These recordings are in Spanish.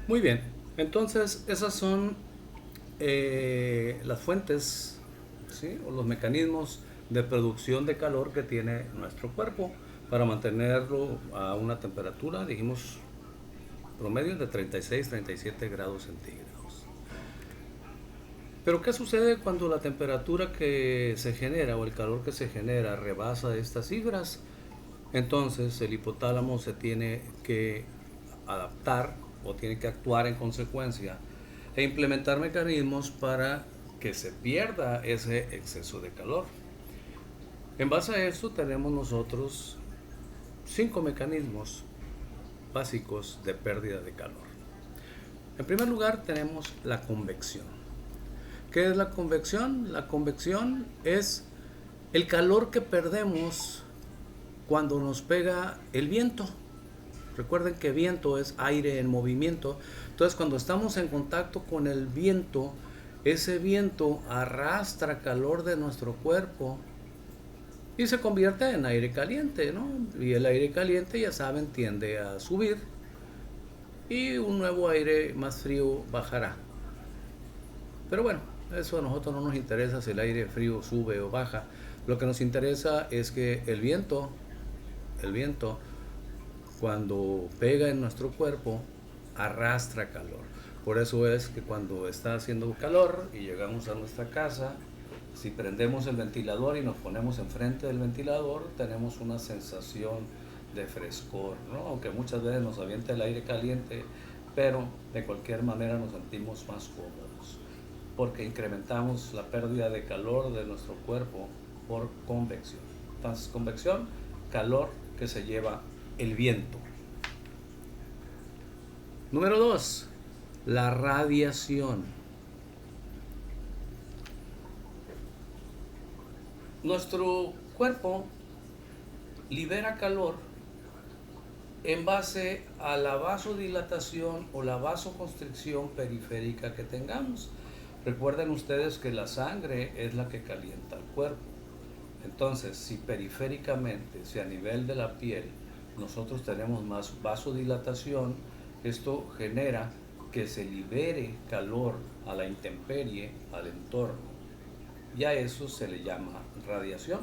Muy bien, entonces esas son las fuentes, ¿sí? O los mecanismos de producción de calor que tiene nuestro cuerpo para mantenerlo a una temperatura, dijimos, promedio de 36-37 grados centígrados. Pero ¿qué sucede cuando la temperatura que se genera o el calor que se genera rebasa estas cifras? Entonces el hipotálamo se tiene que adaptar o tiene que actuar en consecuencia e implementar mecanismos para que se pierda ese exceso de calor. En base a esto tenemos nosotros 5 mecanismos básicos de pérdida de calor. En primer lugar tenemos la convección. ¿Qué es la convección? La convección es el calor que perdemos cuando nos pega el viento. Recuerden que viento es aire en movimiento. Entonces cuando estamos en contacto con el viento, ese viento arrastra calor de nuestro cuerpo y se convierte en aire caliente, ¿no? Y el aire caliente, ya saben, tiende a subir y un nuevo aire más frío bajará. Pero bueno, eso a nosotros no nos interesa si el aire frío sube o baja. Lo que nos interesa es que el viento cuando pega en nuestro cuerpo, arrastra calor. Por eso es que cuando está haciendo calor y llegamos a nuestra casa, si prendemos el ventilador y nos ponemos enfrente del ventilador, tenemos una sensación de frescor, ¿no? Aunque muchas veces nos avienta el aire caliente, pero de cualquier manera nos sentimos más cómodos, porque incrementamos la pérdida de calor de nuestro cuerpo por convección. Entonces, convección, calor que se lleva el viento. Número 2, la radiación. Nuestro cuerpo libera calor en base a la vasodilatación o la vasoconstricción periférica que tengamos. Recuerden ustedes que la sangre es la que calienta el cuerpo. Entonces, si periféricamente, si a nivel de la piel, nosotros tenemos más vasodilatación, esto genera que se libere calor a la intemperie, al entorno. Y a eso se le llama radiación.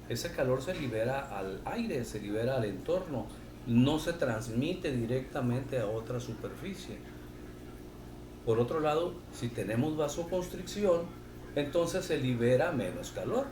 Ese calor se libera al aire, se libera al entorno, no se transmite directamente a otra superficie. Por otro lado, si tenemos vasoconstricción, entonces se libera menos calor.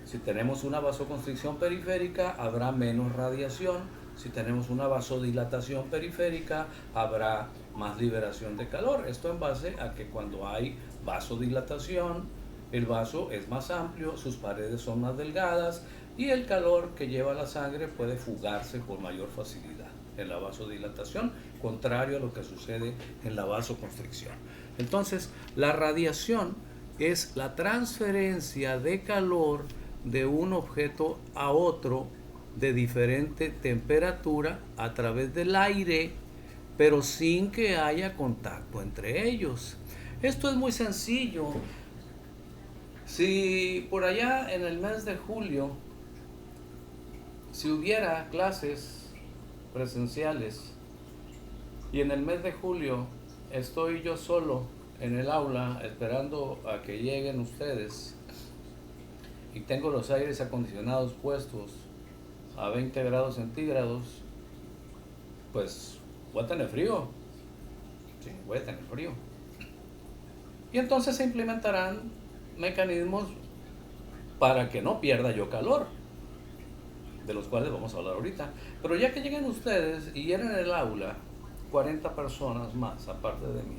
Si tenemos una vasoconstricción periférica, habrá menos radiación. Si tenemos una vasodilatación periférica, habrá más liberación de calor. Esto en base a que cuando hay vasodilatación, el vaso es más amplio, sus paredes son más delgadas y el calor que lleva la sangre puede fugarse con mayor facilidad en la vasodilatación, contrario a lo que sucede en la vasoconstricción. Entonces, la radiación es la transferencia de calor de un objeto a otro de diferente temperatura a través del aire, pero sin que haya contacto entre ellos. Esto es muy sencillo. Si por allá en el mes de julio, si hubiera clases presenciales y en el mes de julio estoy yo solo en el aula esperando a que lleguen ustedes y tengo los aires acondicionados puestos a 20 grados centígrados, pues voy a tener frío. Sí, voy a tener frío. Y entonces se implementarán mecanismos para que no pierda yo calor, de los cuales vamos a hablar ahorita. Pero ya que lleguen ustedes y llenen el aula 40 personas más aparte de mí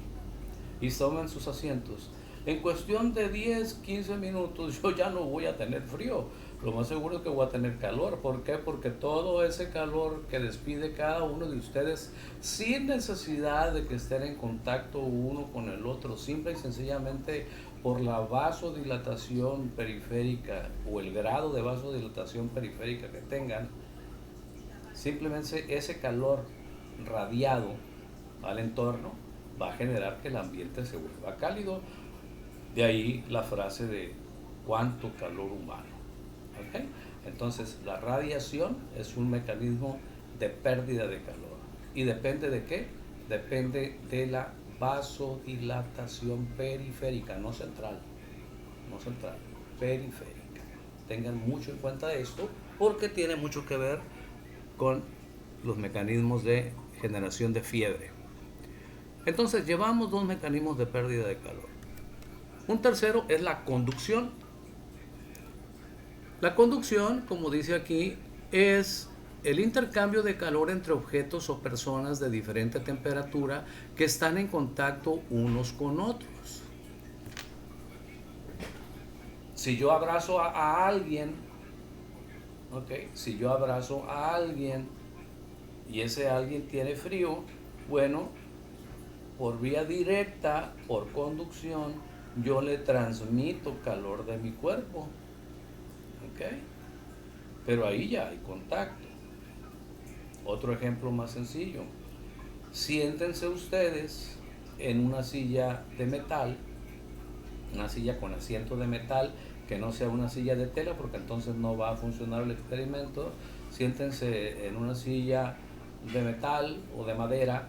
y tomen sus asientos, en cuestión de 10-15 minutos yo ya no voy a tener frío. Lo más seguro es que voy a tener calor. ¿Por qué? Porque todo ese calor que despide cada uno de ustedes, sin necesidad de que estén en contacto uno con el otro, simple y sencillamente por la vasodilatación periférica o el grado de vasodilatación periférica que tengan, simplemente ese calor radiado al entorno va a generar que el ambiente se vuelva cálido. De ahí la frase de cuánto calor humano. ¿Okay? Entonces, la radiación es un mecanismo de pérdida de calor. ¿Y depende de qué? depende de la vasodilatación periférica, no central, periférica. Tengan mucho en cuenta esto porque tiene mucho que ver con los mecanismos de generación de fiebre. Entonces llevamos dos mecanismos de pérdida de calor. Un tercero es la conducción. La conducción, como dice aquí, es el intercambio de calor entre objetos o personas de diferente temperatura que están en contacto unos con otros. Si yo abrazo a alguien, si yo abrazo a alguien y ese alguien tiene frío, bueno, por vía directa, por conducción, yo le transmito calor de mi cuerpo. Pero ahí ya hay contacto. Otro ejemplo más sencillo. Siéntense ustedes en una silla de metal, una silla con asiento de metal, que no sea una silla de tela, porque entonces no va a funcionar el experimento. Siéntense en una silla de metal o de madera.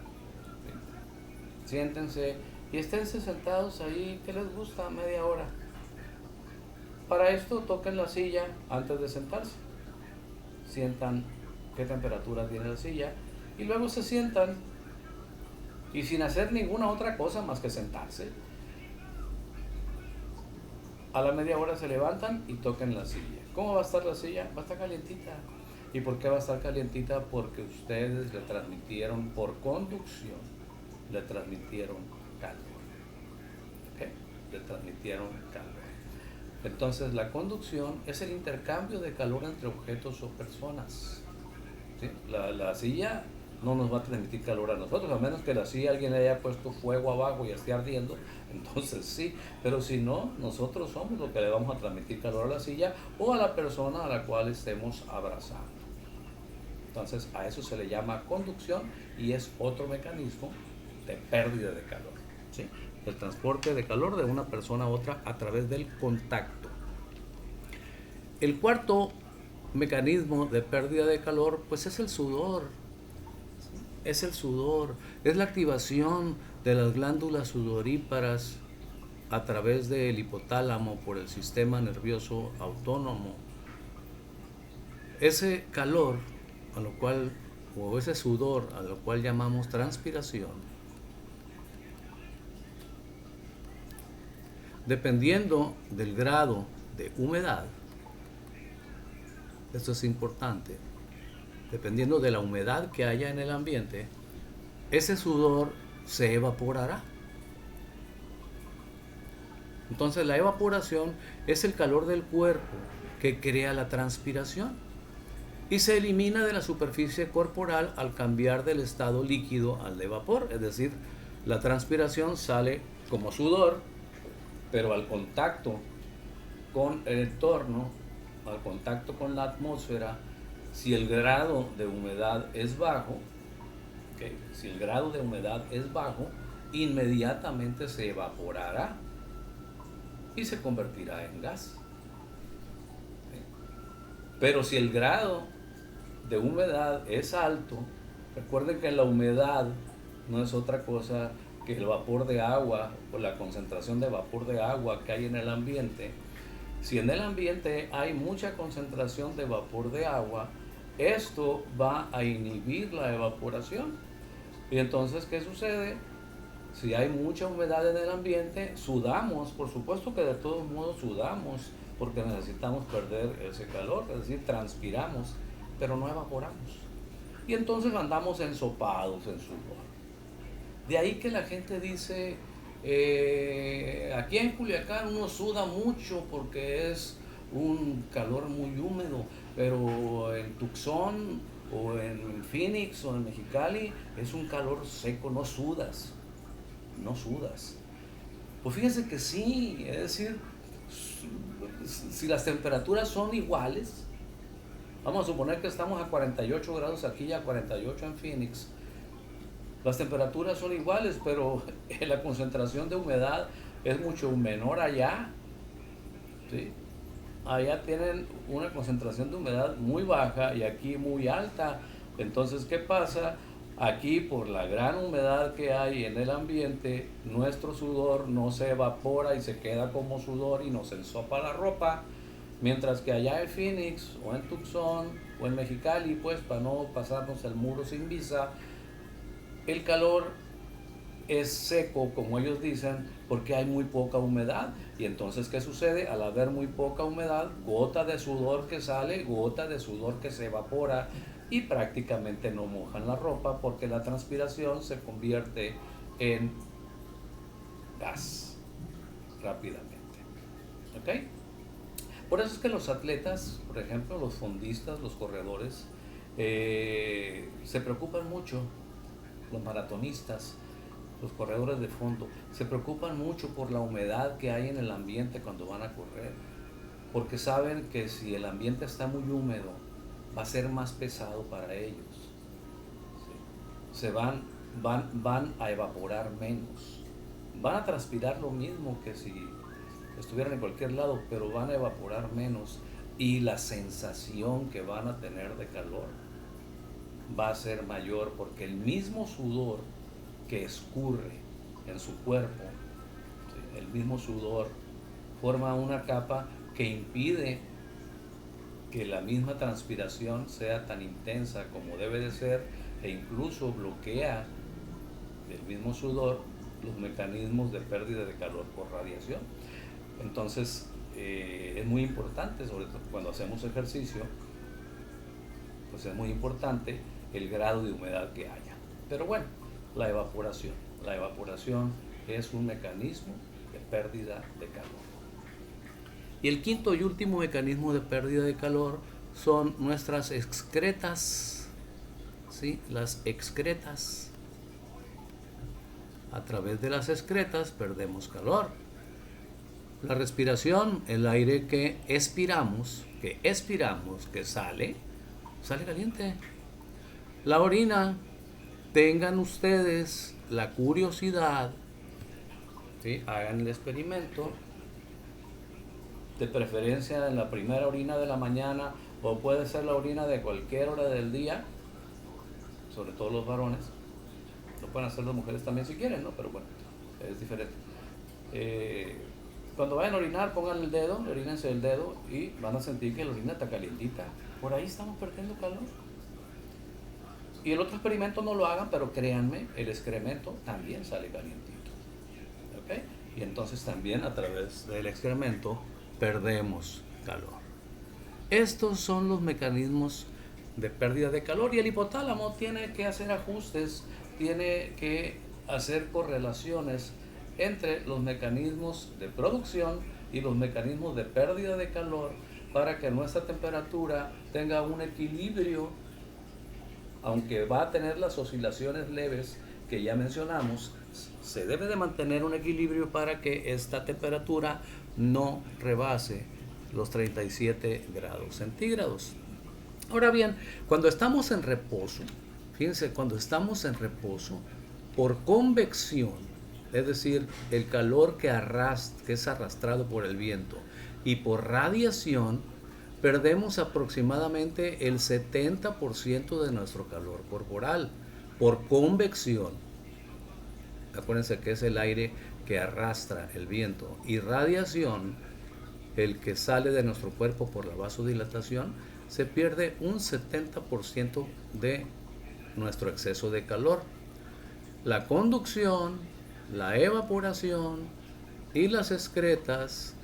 Siéntense y esténse sentados ahí, ¿qué les gusta? Media hora. Para esto toquen la silla antes de sentarse. Sientan qué temperatura tiene la silla y luego se sientan y sin hacer ninguna otra cosa más que sentarse. A la media hora se levantan y toquen la silla. ¿Cómo va a estar la silla? Va a estar calientita. ¿Y por qué va a estar calientita? Porque ustedes le transmitieron por conducción, le transmitieron calor. Le transmitieron calor. Entonces la conducción es el intercambio de calor entre objetos o personas. ¿Sí? La silla no nos va a transmitir calor a nosotros, a menos que la silla alguien le haya puesto fuego abajo y esté ardiendo, entonces sí, pero si no, nosotros somos los que le vamos a transmitir calor a la silla o a la persona a la cual estemos abrazando. Entonces a eso se le llama conducción y es otro mecanismo de pérdida de calor. ¿Sí? El transporte de calor de una persona a otra a través del contacto. El cuarto mecanismo de pérdida de calor pues es el sudor. Es el sudor, es la activación de las glándulas sudoríparas a través del hipotálamo por el sistema nervioso autónomo. Ese calor, a lo cual, o ese sudor, a lo cual llamamos transpiración, dependiendo del grado de humedad, esto es importante, dependiendo de la humedad que haya en el ambiente, ese sudor se evaporará. Entonces la evaporación es el calor del cuerpo que crea la transpiración y se elimina de la superficie corporal al cambiar del estado líquido al de vapor, es decir, la transpiración sale como sudor, pero al contacto con el entorno, al contacto con la atmósfera, si el grado de humedad es bajo, si el grado de humedad es bajo, inmediatamente se evaporará y se convertirá en gas. Pero si el grado de humedad es alto, recuerden que la humedad no es otra cosa que el vapor de agua o la concentración de vapor de agua que hay en el ambiente. Si en el ambiente hay mucha concentración de vapor de agua, esto va a inhibir la evaporación. Y entonces, ¿qué sucede? Si hay mucha humedad en el ambiente, sudamos, por supuesto que de todos modos sudamos, porque necesitamos perder ese calor, es decir, transpiramos, pero no evaporamos. Y entonces andamos ensopados en sudor. De ahí que la gente dice, aquí en Culiacán uno suda mucho porque es un calor muy húmedo, pero en Tucson o en Phoenix o en Mexicali es un calor seco, no sudas. Pues fíjense que sí, es decir, si las temperaturas son iguales, vamos a suponer que estamos a 48 grados aquí y a 48 en Phoenix, las temperaturas son iguales, pero la concentración de humedad es mucho menor allá, ¿sí? Allá tienen una concentración de humedad muy baja y aquí muy alta. Entonces, ¿qué pasa? Aquí, por la gran humedad que hay en el ambiente, nuestro sudor no se evapora y se queda como sudor y nos ensopa la ropa, mientras que allá en Phoenix o en Tucson o en Mexicali, pues para no pasarnos el muro sin visa, el calor es seco, como ellos dicen, porque hay muy poca humedad. Y entonces, ¿qué sucede? Al haber muy poca humedad, gota de sudor que sale, gota de sudor que se evapora y prácticamente no mojan la ropa porque la transpiración se convierte en gas rápidamente. ¿Ok? Por eso es que los atletas, por ejemplo, los fondistas, los corredores, se preocupan mucho, los maratonistas, los corredores de fondo, se preocupan mucho por la humedad que hay en el ambiente cuando van a correr, porque saben que si el ambiente está muy húmedo, va a ser más pesado para ellos. ¿Sí? Van a evaporar menos. Van a transpirar lo mismo que si estuvieran en cualquier lado, pero van a evaporar menos. Y la sensación que van a tener de calor va a ser mayor, porque el mismo sudor que escurre en su cuerpo, ¿sí?, el mismo sudor forma una capa que impide que la misma transpiración sea tan intensa como debe de ser, e incluso bloquea del mismo sudor los mecanismos de pérdida de calor por radiación. Entonces es muy importante, sobre todo cuando hacemos ejercicio, pues es muy importante el grado de humedad que haya. Pero bueno, la evaporación es un mecanismo de pérdida de calor. Y el quinto y último mecanismo de pérdida de calor son nuestras excretas, ¿sí? Las excretas. A través de las excretas perdemos calor. La respiración, el aire que expiramos, que sale caliente. La orina, tengan ustedes la curiosidad, ¿sí?, hagan el experimento, de preferencia en la primera orina de la mañana, o puede ser la orina de cualquier hora del día, sobre todo los varones. Lo pueden hacer las mujeres también si quieren, ¿no? Pero bueno, es diferente. Cuando vayan a orinar, pongan el dedo, orínense el dedo y van a sentir que la orina está calientita. Por ahí estamos perdiendo calor. Y el otro experimento no lo hagan, pero créanme, el excremento también sale calientito. ¿Ok? Y entonces también a través del excremento perdemos calor. Estos son los mecanismos de pérdida de calor, y el hipotálamo tiene que hacer ajustes, tiene que hacer correlaciones entre los mecanismos de producción y los mecanismos de pérdida de calor para que nuestra temperatura tenga un equilibrio, aunque va a tener las oscilaciones leves que ya mencionamos. Se debe de mantener un equilibrio para que esta temperatura no rebase los 37 grados centígrados. Ahora bien, cuando estamos en reposo, fíjense, cuando estamos en reposo, por convección, es decir, el calor que es arrastrado por el viento, y por radiación, perdemos aproximadamente el 70% de nuestro calor corporal. Por convección, acuérdense que es el aire que arrastra el viento, y radiación, el que sale de nuestro cuerpo por la vasodilatación, se pierde un 70% de nuestro exceso de calor. La conducción, la evaporación y las excretas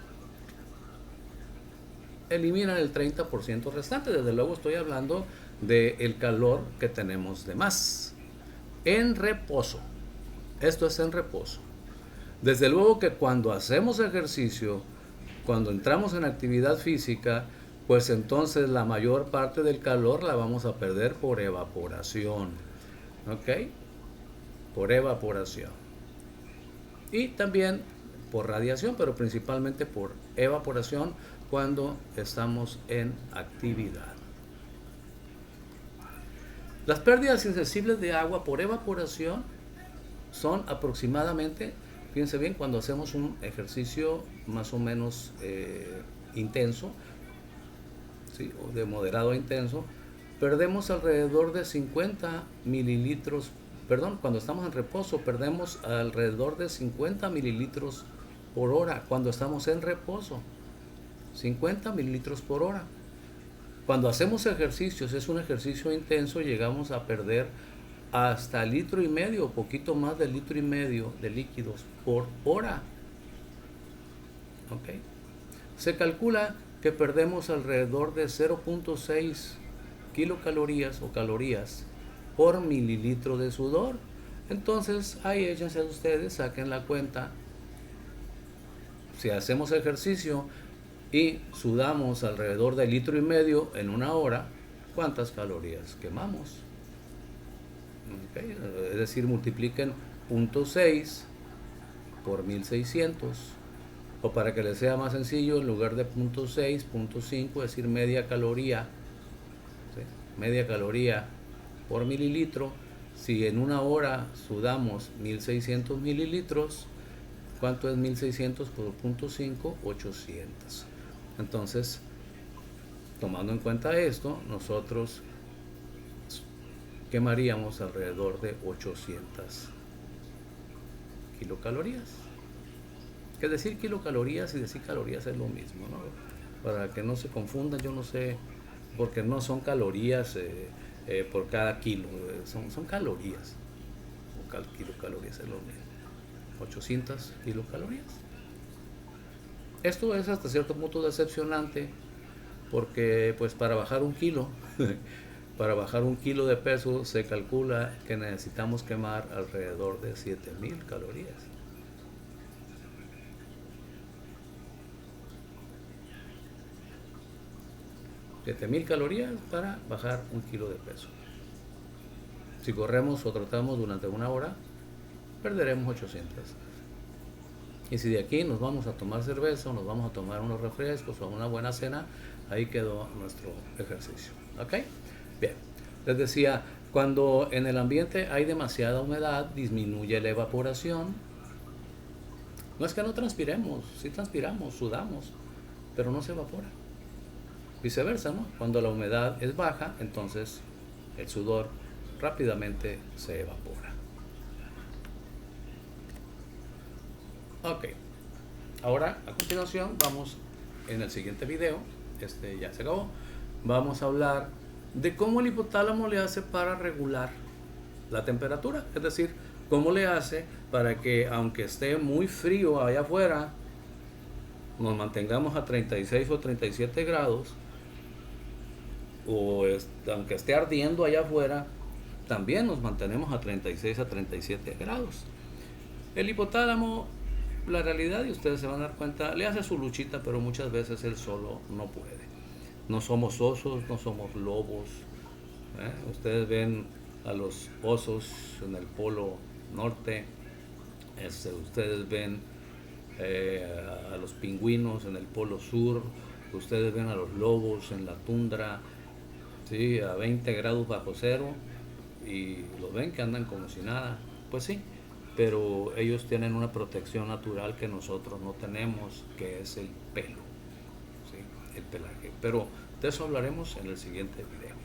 eliminan el 30% restante. Desde luego estoy hablando del calor que tenemos de más. En reposo. Esto es en reposo. Desde luego que cuando hacemos ejercicio, cuando entramos en actividad física, pues entonces la mayor parte del calor la vamos a perder por evaporación. ¿Ok? Por evaporación. Y también por radiación, pero principalmente por evaporación cuando estamos en actividad. Las pérdidas insensibles de agua por evaporación son aproximadamente, fíjense bien, cuando hacemos un ejercicio más o menos intenso, ¿sí?, o de moderado a intenso, perdemos alrededor de 50 mililitros, perdón, cuando estamos en reposo perdemos alrededor de 50 mililitros por hora cuando estamos en reposo. 50 mililitros por hora. Cuando hacemos ejercicios, es un ejercicio intenso, llegamos a perder hasta litro y medio, poquito más de litro y medio de líquidos por hora. ¿Ok? Se calcula que perdemos alrededor de 0.6 kilocalorías o calorías por mililitro de sudor. Entonces, ahí échense ustedes, saquen la cuenta. Si hacemos ejercicio y sudamos alrededor de litro y medio en una hora, ¿cuántas calorías quemamos? ¿Okay? Es decir, multipliquen 0.6 por 1600, o para que les sea más sencillo, en lugar de 0.6, 0.5, es decir, media caloría, ¿sí? Media caloría por mililitro. Si en una hora sudamos 1600 mililitros, ¿cuánto es 1600 por 0.5? 800. Entonces, tomando en cuenta esto, nosotros quemaríamos alrededor de 800 kilocalorías. Que decir kilocalorías y decir calorías es lo mismo, ¿no? Para que no se confundan, yo no sé, porque no son calorías por cada kilo, son calorías. O kilocalorías es lo mismo. 800 kilocalorías. Esto es hasta cierto punto decepcionante, porque pues para bajar un kilo para bajar un kilo de peso se calcula que necesitamos quemar alrededor de 7000 calorías. $7,000 calorías para bajar un kilo de peso. Si corremos o trotamos durante una hora, perderemos 800. Y si de aquí nos vamos a tomar cerveza, o nos vamos a tomar unos refrescos o una buena cena, ahí quedó nuestro ejercicio. ¿Ok? Bien. Les decía, cuando en el ambiente hay demasiada humedad, disminuye la evaporación. No es que no transpiremos, sí transpiramos, sudamos, pero no se evapora. Viceversa, ¿no? Cuando la humedad es baja, entonces el sudor rápidamente se evapora. Ok, ahora a continuación vamos en el siguiente video, ya se acabó, vamos a hablar de cómo el hipotálamo le hace para regular la temperatura, es decir, cómo le hace para que aunque esté muy frío allá afuera, nos mantengamos a 36 o 37 grados, o aunque esté ardiendo allá afuera, también nos mantenemos a 36 a 37 grados. El hipotálamo, la realidad, y ustedes se van a dar cuenta, le hace su luchita, pero muchas veces él solo no puede. No somos osos, no somos lobos. Ustedes ven a los osos en el polo norte, ustedes ven a los pingüinos en el polo sur, ustedes ven a los lobos en la tundra, ¿sí? A 20 grados bajo cero, y los ven que andan como si nada. Pues sí, pero ellos tienen una protección natural que nosotros no tenemos, que es el pelo, ¿sí? El pelaje. Pero de eso hablaremos en el siguiente video.